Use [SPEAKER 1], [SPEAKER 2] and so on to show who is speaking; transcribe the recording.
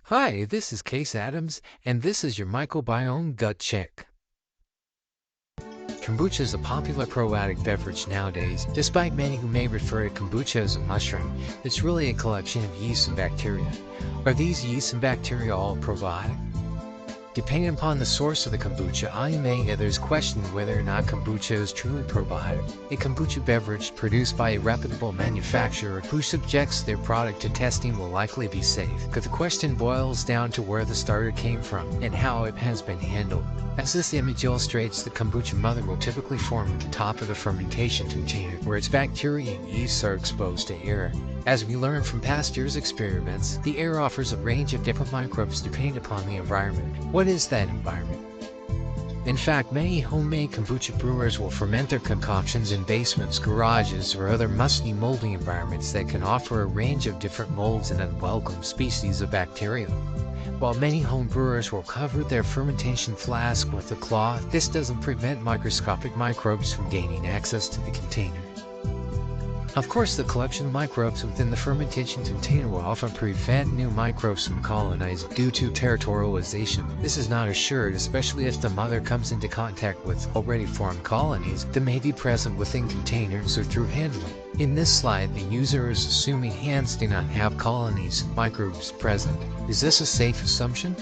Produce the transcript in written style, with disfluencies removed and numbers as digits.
[SPEAKER 1] Hi, this is Case Adams, and this is your microbiome gut check. Kombucha is a popular probiotic beverage nowadays. Despite many who may refer to kombucha as a mushroom, it's really a collection of yeasts and bacteria. Are these yeasts and bacteria all probiotic? Depending upon the source of the kombucha, I and many others question whether or not kombucha is truly probiotic. A kombucha beverage produced by a reputable manufacturer who subjects their product to testing will likely be safe, but the question boils down to where the starter came from and how it has been handled. As this image illustrates, the kombucha mother will typically form at the top of the fermentation container, where its bacteria and yeasts are exposed to air. As we learned from past years' experiments, the air offers a range of different microbes depending upon the environment. What is that environment? In fact, many homemade kombucha brewers will ferment their concoctions in basements, garages, or other musty, moldy environments that can offer a range of different molds and unwelcome species of bacteria. While many home brewers will cover their fermentation flask with a cloth, this doesn't prevent microscopic microbes from gaining access to the container. Of course, the collection of microbes within the fermentation container will often prevent new microbes from colonizing due to territorialization. This is not assured, especially if the mother comes into contact with already formed colonies that may be present within containers or through handling. In this slide, the user is assuming hands do not have colonies of microbes present. Is this a safe assumption?